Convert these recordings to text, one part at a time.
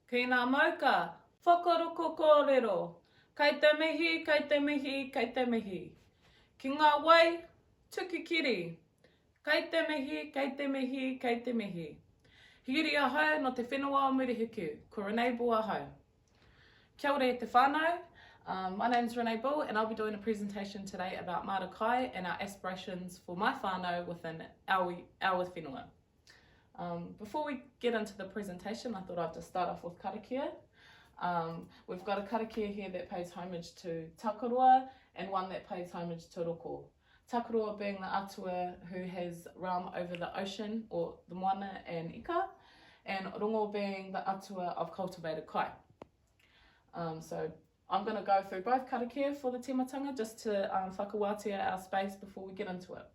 Ki ngā mauka, whakaroko kōrero. Kei te mihi, kei te mihi, kei te mihi. Ki ngā wai, tuki kiri. Kei te mihi, kei te mihi, kei te mihi. Hiri ahau no te whenua o Murihiku. Ko Renee Bull ahau. Kia ora e te whānau. My name is Renee Bull and I'll be doing a presentation today about Māra Kai and our aspirations for my whānau within our whenua. Before we get into the presentation, I thought I'd just start off with karakia. We've got a karakia here that pays homage to Takarua and one that pays homage to Roko. Takarua being the atua who has realm over the ocean, or the moana and ika, and Rongo being the atua of cultivated kai. So I'm going to go through both karakia for the timatanga just to whakawātia our space before we get into it.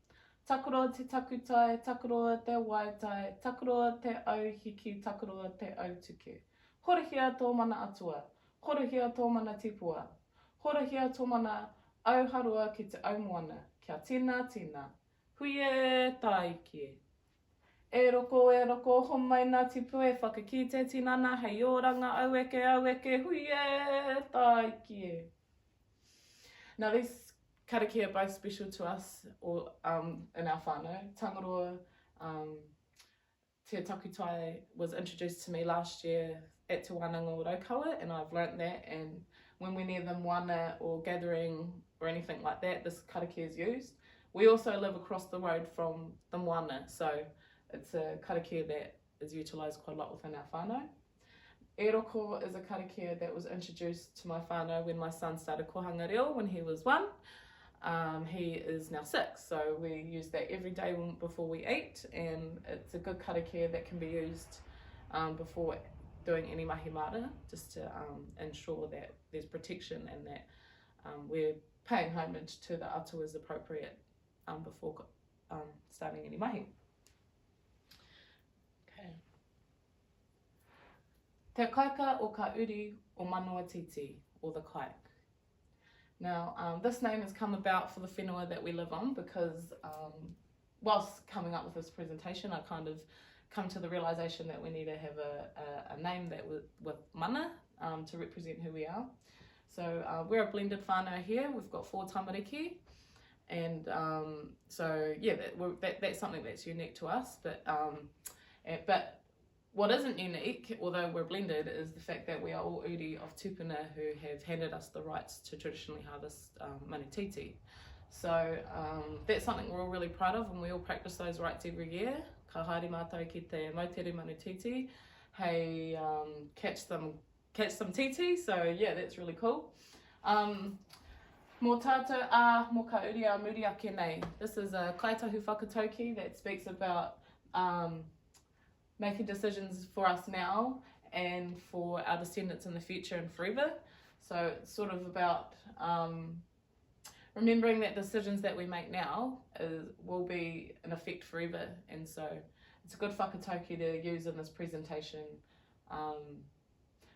Takuroa te takutai, takuroa te waitai, takuroa te auhiki, takuroa te autuku. Horahia tō mana atua, horahia tō mana tipua, horahia tō mana auharua ki te aumoana, kia tina tina, huie taiki. E roko, homai nā tipu e whakakite tinana, hei oranga, aueke, huie taiki. Now these karakia are both special to us or in our whānau. Tangaroa Te Takutai was introduced to me last year at Te Wānanga Raukawa, and I've learnt that, and when we're near the moana or gathering or anything like that, this karakia is used. We also live across the road from the moana, so it's a karakia that is utilised quite a lot within our whānau. E roko is a karakia that was introduced to my whānau when my son started kohanga reo when he was 1. He is now 6, so we use that every day before we eat, and it's a good karakia that can be used before doing any mahi mara, just to ensure that there's protection and that we're paying homage to the atua as appropriate before starting any mahi. Okay. Te Kāika o ka uri o Manawa Tītī, or the Kāika. Now, this name has come about for the whenua that we live on because whilst coming up with this presentation, I kind of come to the realisation that we need to have a name that with mana to represent who we are. So we're a blended whānau here. We've got 4 tamariki, and so yeah, that's something that's unique to us. But what isn't unique, although we're blended, is the fact that we are all uri of tupuna who have handed us the rights to traditionally harvest manu Tītī. So that's something we're all really proud of, and we all practice those rights every year. Ka haere mātou ki te mautere manu Tītī. Hey, catch them Tītī, so yeah, that's really cool. Mō tātou a mō ka uri a muri ake nei. This is a kaitahu whakatauki that speaks about making decisions for us now and for our descendants in the future and forever. So it's sort of about remembering that decisions that we make now will be in effect forever, and so it's a good whakatauki to use in this presentation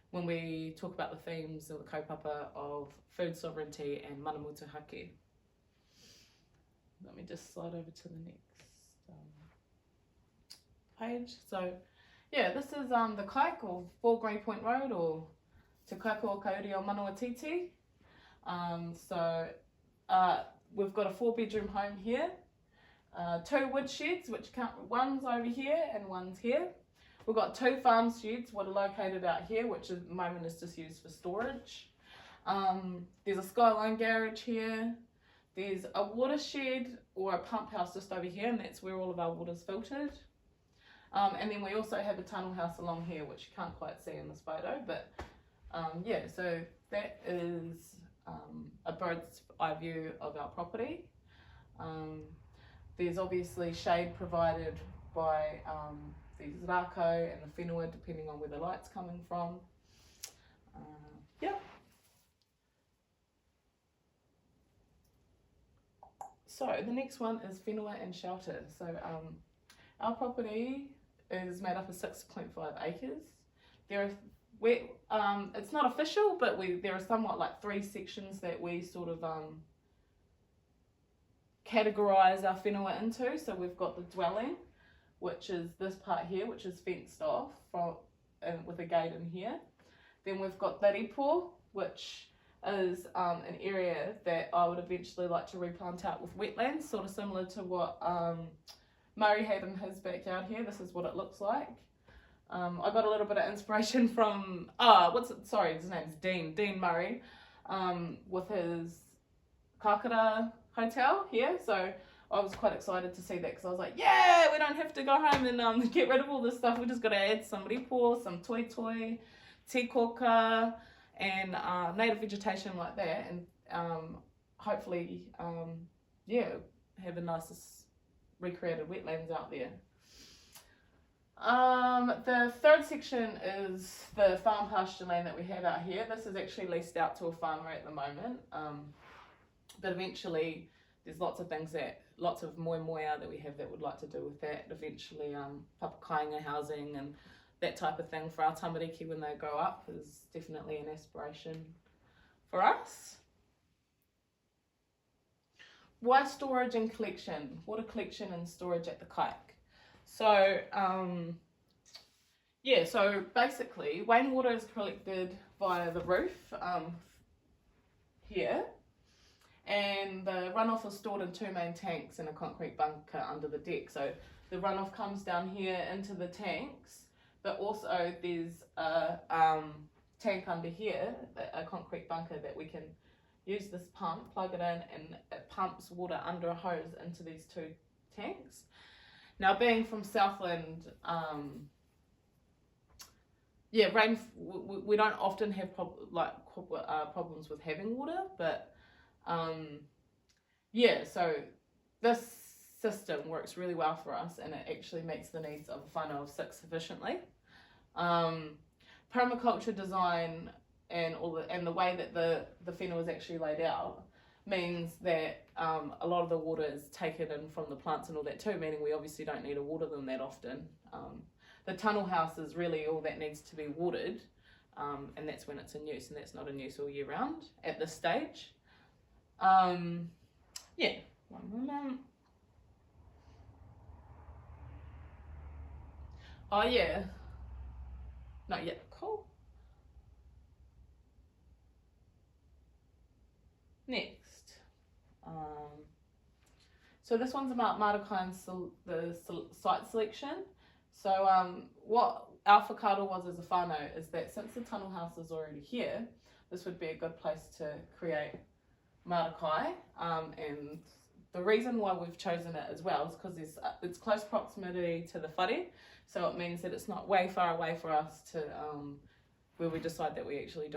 when we talk about the themes of the kaupapa of food sovereignty and mana motuhake. Let me just slide over to the next page. So yeah, this is the Kāika, or 4 Green Point Road, or Te Kāika o ka uri o Manawa Tītī. So we've got a 4-bedroom home here, 2 wood sheds, which one's over here and one's here. We've got 2 farm sheds, what are located out here, which at the moment is just used for storage. There's a skyline garage here. There's a watershed or a pump house just over here, and that's where all of our water's filtered. And then we also have a tunnel house along here, which you can't quite see in this photo, but yeah, so that is a bird's eye view of our property. There's obviously shade provided by these rākau and the whenua, depending on where the light's coming from. Yeah. So the next one is whenua and shelter. So our property is made up of 6.5 acres. It's not official, but there are somewhat like 3 sections that we sort of categorise our whenua into. So we've got the dwelling, which is this part here, which is fenced off with a gate in here. Then we've got the ripo, which is an area that I would eventually like to replant out with wetlands, sort of similar to what Murray had in his backyard here. This is what it looks like. I got a little bit of inspiration from, his name's Dean Murray, with his Kāika hotel here. So I was quite excited to see that, because I was like, yeah, we don't have to go home and get rid of all this stuff. We just got to add some ripo, some toi, tīkoka, and native vegetation like that, and hopefully, have a nice recreated wetlands out there. The third section is the farm pasture land that we have out here. This is actually leased out to a farmer at the moment, but eventually there's lots of moe that we have that would like to do with that. Eventually, papakainga housing and that type of thing for our tamariki when they grow up is definitely an aspiration for us. Why storage and collection? Water collection and storage at the Kāika. So, so basically rainwater is collected via the roof here, and the runoff is stored in 2 main tanks in a concrete bunker under the deck. So the runoff comes down here into the tanks, but also there's a tank under here, a concrete bunker, that we can use this pump, plug it in, and it pumps water under a hose into these 2 tanks. Now, being from Southland, we don't often have problems with having water, but so this system works really well for us, and it actually meets the needs of a whānau of 6 efficiently. Permaculture design and the way that the whenua is actually laid out means that a lot of the water is taken in from the plants and all that too, meaning we obviously don't need to water them that often. The tunnel house is really all that needs to be watered, and that's when it's in use, and that's not in use all year round at this stage. One moment. Oh yeah, not yet. Cool. Next, so this one's about Māra and the site selection. So what our whakaaro was as a whānau is that since the tunnel house is already here, this would be a good place to create Māra, and the reason why we've chosen it as well is because it's close proximity to the whare, so it means that it's not way far away for us to where we decide that we actually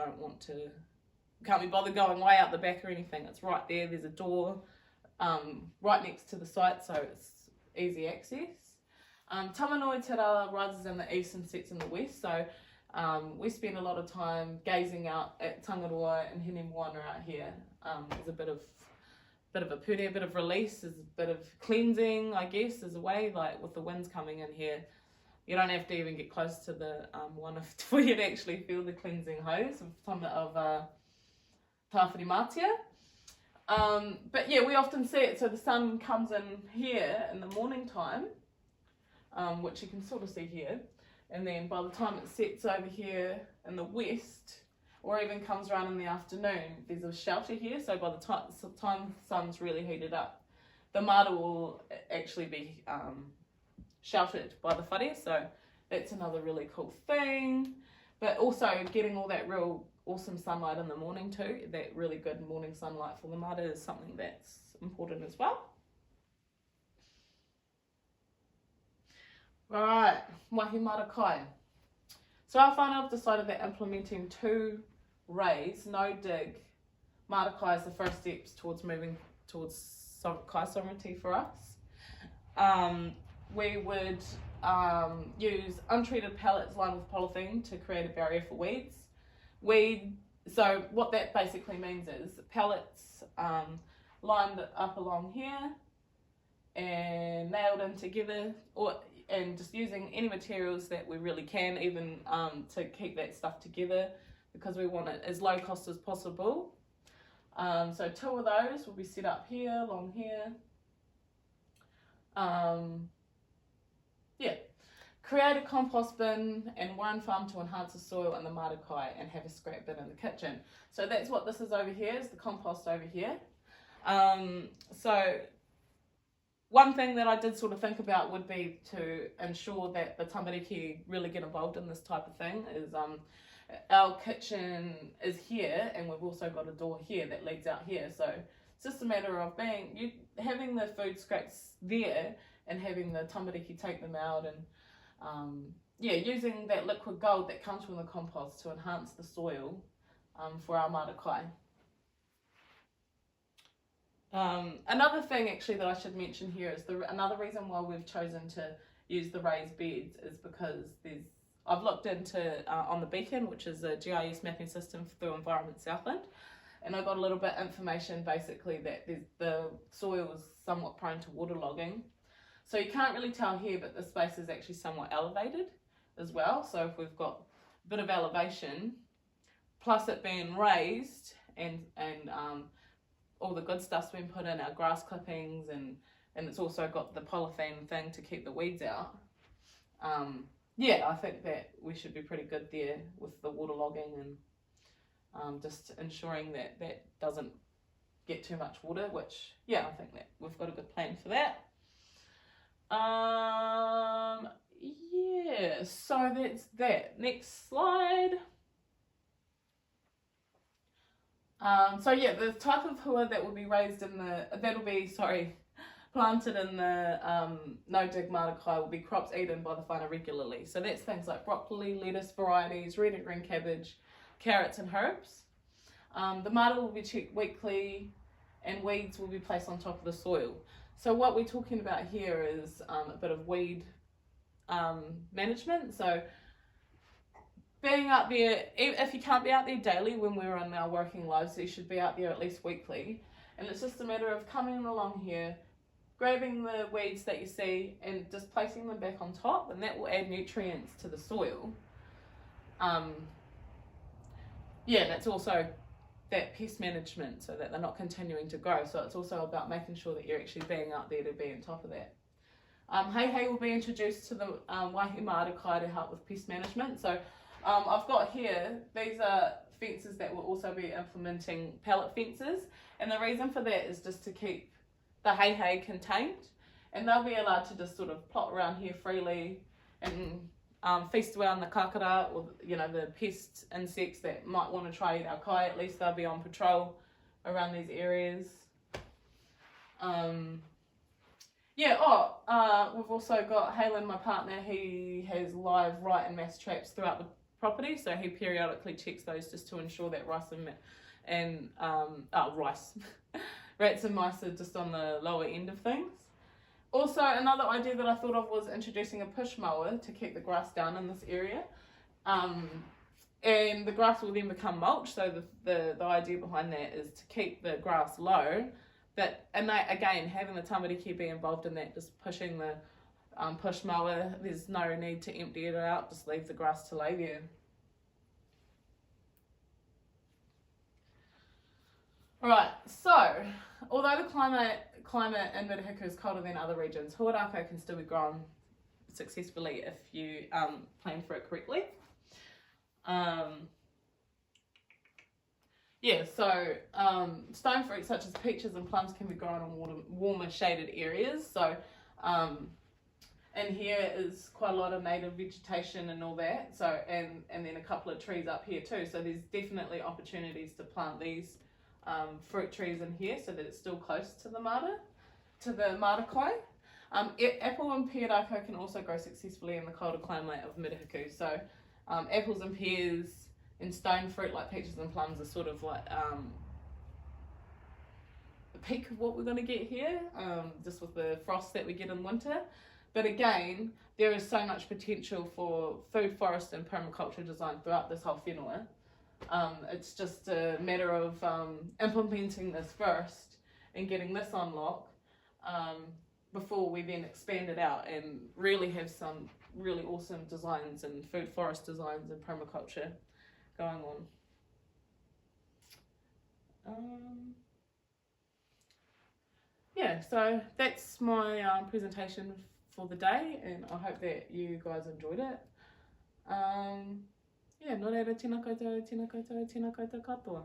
can't be bothered going way out the back or anything. It's right there. There's a door right next to the site, so it's easy access. Tamanui Te Rawa rises in the east and sets in the west, so we spend a lot of time gazing out at Tangaroa and Hene Moana out here. There's a bit of a pure, a bit of release, there's a bit of cleansing, I guess, there's a way, like with the winds coming in here. You don't have to even get close to the one for you to actually feel the cleansing hose of Tāwhiri Mātia. But yeah, we often see it, so the sun comes in here in the morning time, which you can sort of see here, and then by the time it sets over here in the west, or even comes around in the afternoon, there's a shelter here, so by the time the sun's really heated up, the Māra will actually be sheltered by the whare, so that's another really cool thing. But also getting all that real awesome sunlight in the morning too, that really good morning sunlight for the Māra is something that's important as well. Right, Mahi Māra Kai. So our whānau have decided that implementing 2 raise, no dig, Māra Kai is the first steps towards moving towards Kai sovereignty for us. We would use untreated pellets lined with polythene to create a barrier for weeds. So what that basically means is pellets lined up along here and nailed in together, and just using any materials that we really can, even to keep that stuff together, because we want it as low cost as possible. So 2 of those will be set up here, along here. create a compost bin and one farm to enhance the soil and the Māra kai, and have a scrap bin in the kitchen. So that's what this is over here, is the compost over here. So one thing that I did sort of think about would be to ensure that the tamariki really get involved in this type of thing. Is our kitchen is here, and we've also got a door here that leads out here. So it's just a matter of having the food scraps there and having the tamariki take them out, and using that liquid gold that comes from the compost to enhance the soil for our Māra kai. Another thing actually that I should mention here is another reason why we've chosen to use the raised beds is because I've looked into on the Beacon, which is a GIS mapping system through Environment Southland, and I got a little bit of information basically that the soil is somewhat prone to waterlogging. So you can't really tell here, but the space is actually somewhat elevated as well. So if we've got a bit of elevation, plus it being raised, and all the good stuff's been put in, our grass clippings, and it's also got the polythene thing to keep the weeds out. I think that we should be pretty good there with the waterlogging, and just ensuring that that doesn't get too much water, which, I think that we've got a good plan for that. So that's that. Next slide. The type of hua that will be raised planted in the no-dig Māra kai will be crops eaten by the whānau regularly. So that's things like broccoli, lettuce varieties, red and green cabbage, carrots and herbs. The Māra will be checked weekly, and weeds will be placed on top of the soil. So what we're talking about here is a bit of weed management. So being out there, if you can't be out there daily when we're in our working lives, so you should be out there at least weekly. And it's just a matter of coming along here, grabbing the weeds that you see and just placing them back on top, and that will add nutrients to the soil. That's also that pest management, so that they're not continuing to grow. So it's also about making sure that you're actually being out there to be on top of that. Hei will be introduced to the waihi Māra kai to help with pest management. So I've got here, these are fences that will also be implementing pellet fences, and the reason for that is just to keep the hei contained, and they'll be allowed to just sort of plot around here freely and feast around the kākara, or the pest insects that might want to try eat our kai. At least they'll be on patrol around these areas. We've also got Halen, my partner. He has live rat and mouse traps throughout the property, so he periodically checks those just to ensure that rats and mice are just on the lower end of things. Also, another idea that I thought of was introducing a push mower to keep the grass down in this area. And the grass will then become mulch, so the idea behind that is to keep the grass low, again, having the tamariki be involved in that, just pushing the push mower, there's no need to empty it out, just leave the grass to lay there. Right, so although the climate in Murihiku is colder than other regions, huarako can still be grown successfully if you plan for it correctly. Stone fruit such as peaches and plums can be grown in warmer shaded areas. So in here is quite a lot of native vegetation and all that. So and then a couple of trees up here too. So there's definitely opportunities to plant these fruit trees in here so that it's still close to the Māra kai. Apple and pear rako can also grow successfully in the colder climate of Murihiku. So apples and pears and stone fruit like peaches and plums are sort of like the peak of what we're going to get here, just with the frost that we get in winter. But again, there is so much potential for food, forest and permaculture design throughout this whole whenua. It's just a matter of implementing this first and getting this on lock before we then expand it out and really have some really awesome designs and food forest designs and permaculture going on. So that's my presentation for the day, and I hope that you guys enjoyed it. Yeah, nō reira, tēnā koutou, tēnā koutou, tēnā koutou katoa.